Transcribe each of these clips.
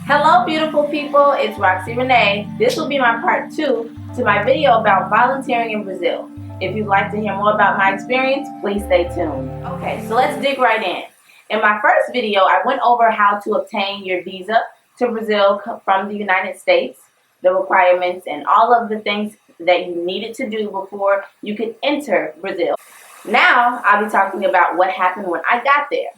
Hello beautiful people, it's Roxy Renee. This will be my part 2 to my video about volunteering in Brazil. If you'd like to hear more about my experience, please stay tuned. Okay, so let's dig right in. In my first video, I went over how to obtain your visa to Brazil from the United States, the requirements, and all of the things that you needed to do before you could enter Brazil. Now, I'll be talking about what happened when I got there.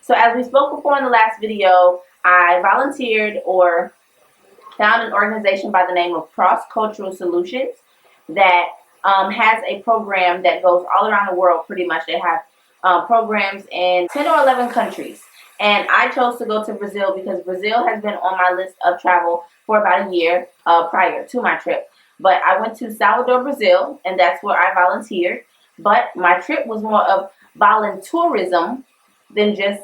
So as we spoke before in the last video, I volunteered or found an organization by the name of Cross Cultural Solutions that has a program that goes all around the world pretty much. They have programs in 10 or 11 countries. And I chose to go to Brazil because Brazil has been on my list of travel for about a year prior to my trip. But I went to Salvador, Brazil, and that's where I volunteered. But my trip was more of voluntourism than just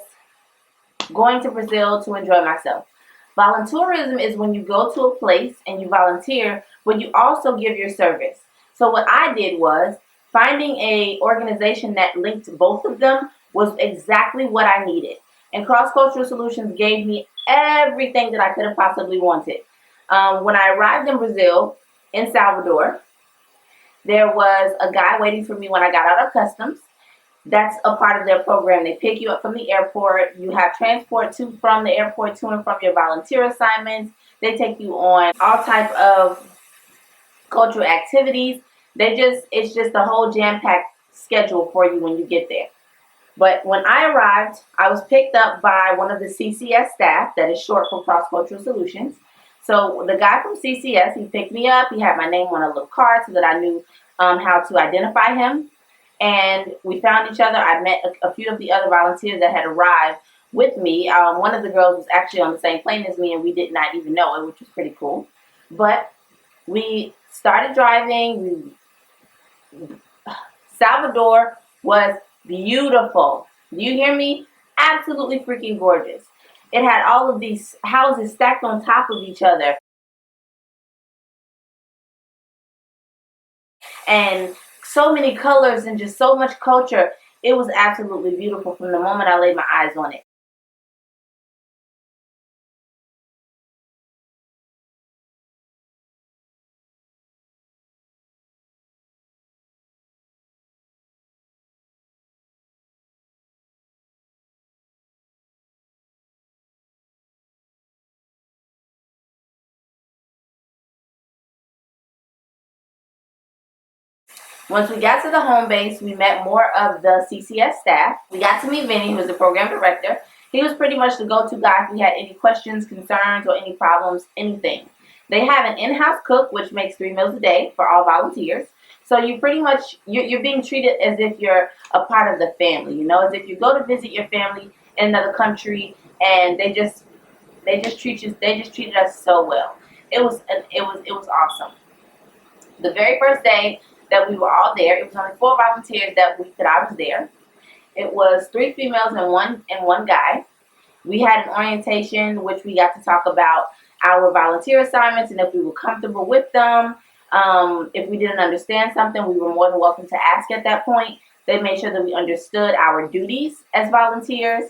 going to Brazil to enjoy myself. Volunteerism is when you go to a place and you volunteer, but you also give your service. So what I did was finding a organization that linked both of them was exactly what I needed. And Cross Cultural Solutions gave me everything that I could have possibly wanted. When I arrived in Brazil, in Salvador, there was a guy waiting for me when I got out of customs. That's a part of their program. They pick you up from the airport. You have transport from the airport to and from your volunteer assignments. They take you on all type of cultural activities. It's just a whole jam-packed schedule for you when you get there. But when I arrived, I was picked up by one of the CCS staff, that is short for Cross Cultural Solutions. So the guy from CCS, he picked me up. He had my name on a little card so that I knew how to identify him. And we found each other. I met a few of the other volunteers that had arrived with me. One of the girls was actually on the same plane as me, and we did not even know it, which was pretty cool. But we started driving. Salvador was beautiful. Do you hear me? Absolutely freaking gorgeous. It had all of these houses stacked on top of each other. And so many colors and just so much culture. It was absolutely beautiful from the moment I laid my eyes on it. Once we got to the home base, we met more of the CCS staff. We got to meet Vinny, who was the program director. He was pretty much the go-to guy if we had any questions, concerns, or any problems, anything. They have an in-house cook, which makes 3 meals a day for all volunteers. So you pretty much, you're being treated as if you're a part of the family, you know, as if you go to visit your family in another country, and they just treated us so well. It was awesome. The very first day that we were all there, it was only 4 volunteers that week that I was there. It was 3 females and one guy. We had an orientation which we got to talk about our volunteer assignments and if we were comfortable with them. If we didn't understand something, we were more than welcome to ask at that point. They made sure that we understood our duties as volunteers,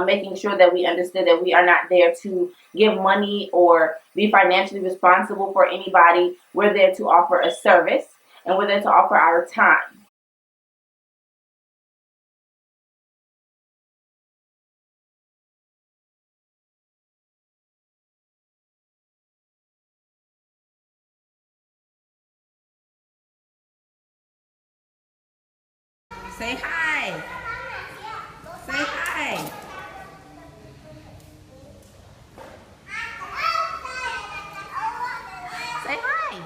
making sure that we understood that we are not there to give money or be financially responsible for anybody. We're there to offer a service, and we're there to offer our time. Say hi. Say hi. Say hi.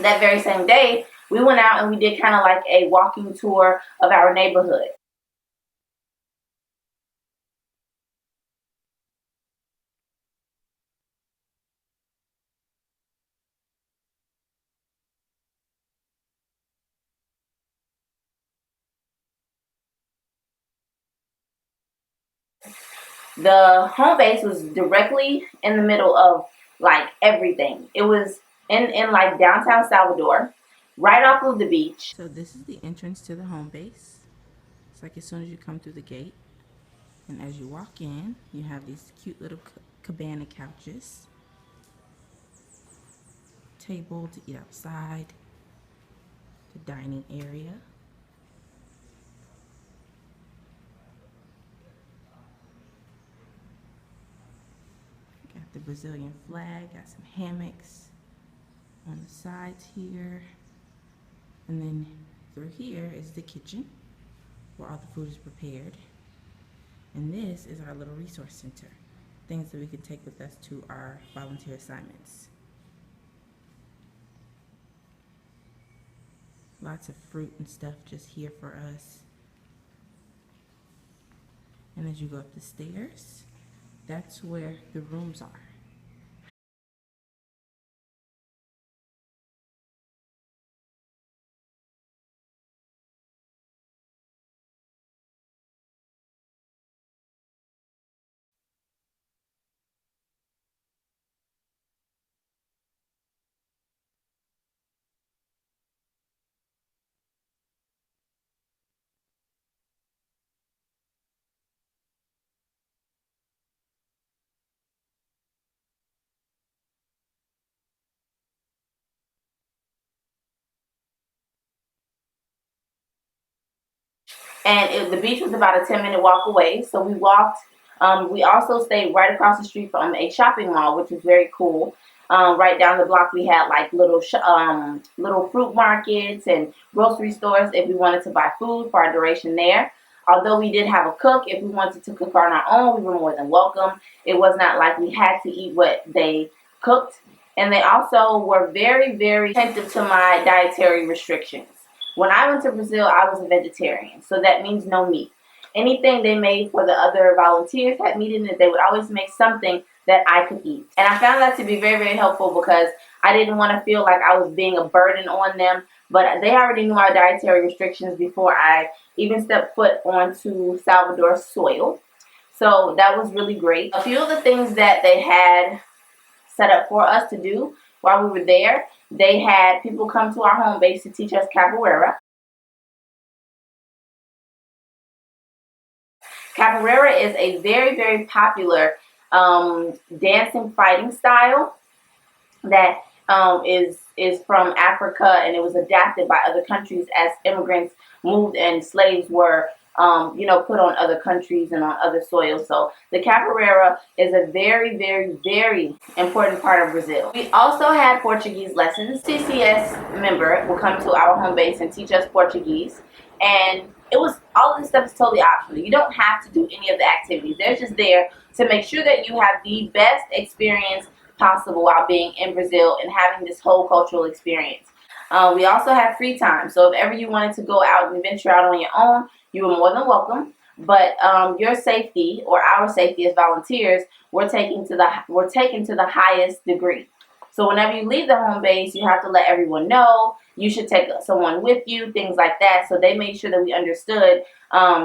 That very same day, we went out and we did kind of like a walking tour of our neighborhood. The home base was directly in the middle of like everything. It was in like downtown Salvador, right off of the beach. So this is the entrance to the home base. It's like as soon as you come through the gate, and as you walk in, you have these cute little cabana couches, table to eat outside, the dining area. Got the Brazilian flag, got some hammocks on the sides here. And then through here is the kitchen where all the food is prepared. And this is our little resource center, things that we can take with us to our volunteer assignments. Lots of fruit and stuff just here for us. And as you go up the stairs, that's where the rooms are. And the beach was about a 10-minute walk away. So we walked. We also stayed right across the street from a shopping mall, which was very cool. Right down the block, we had like little fruit markets and grocery stores if we wanted to buy food for our duration there. Although we did have a cook, if we wanted to cook on our own, we were more than welcome. It was not like we had to eat what they cooked. And they also were very, very attentive to my dietary restrictions. When I went to Brazil, I was a vegetarian, so that means no meat. Anything they made for the other volunteers had meat in it. They would always make something that I could eat. And I found that to be very, very helpful because I didn't want to feel like I was being a burden on them. But they already knew our dietary restrictions before I even stepped foot onto Salvador soil. So that was really great. A few of the things that they had set up for us to do while we were there, they had people come to our home base to teach us capoeira. Capoeira is a very, very popular dancing fighting style that is from Africa, and it was adapted by other countries as immigrants moved and slaves were put on other countries and on other soils. So the capoeira is a very, very, very important part of Brazil. We also had Portuguese lessons. CCS member will come to our home base and teach us Portuguese. And all of this stuff is totally optional. You don't have to do any of the activities. They're just there to make sure that you have the best experience possible while being in Brazil and having this whole cultural experience. We also have free time. So if ever you wanted to go out and venture out on your own, you were more than welcome. But your safety, or our safety as volunteers, we're taken to the highest degree. So whenever you leave the home base, you have to let everyone know. You should take someone with you, things like that. So they made sure that we understood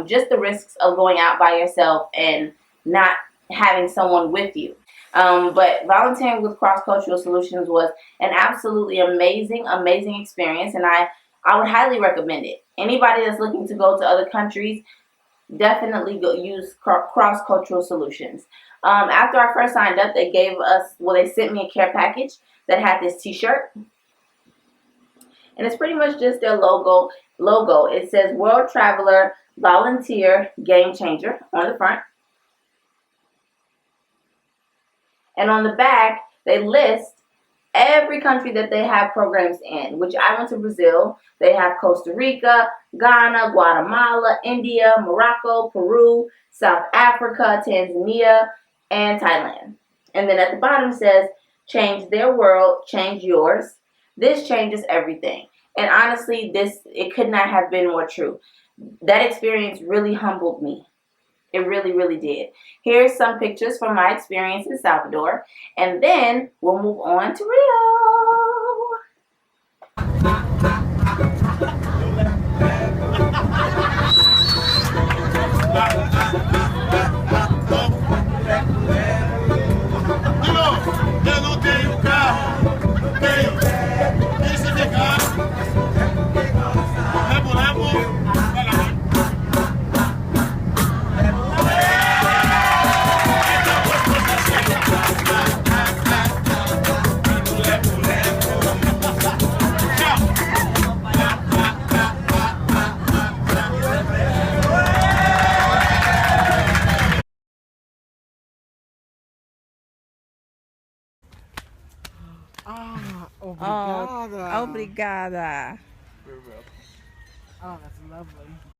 just the risks of going out by yourself and not having someone with you. But volunteering with Cross Cultural Solutions was an absolutely amazing, amazing experience, and I would highly recommend it. Anybody that's looking to go to other countries, definitely go use Cross Cultural Solutions. After I first signed up, they sent me a care package that had this T-shirt, and it's pretty much just their logo. It says World Traveler Volunteer Game Changer on the front. And on the back, they list every country that they have programs in, which I went to Brazil. They have Costa Rica, Ghana, Guatemala, India, Morocco, Peru, South Africa, Tanzania, and Thailand. And then at the bottom says, change their world, change yours. This changes everything. And honestly, it could not have been more true. That experience really humbled me. It really, really did. Here's some pictures from my experience in Salvador, and then we'll move on to Rio. Eu não tenho carro, tenho Obrigada. Obrigada. Oh, that's lovely.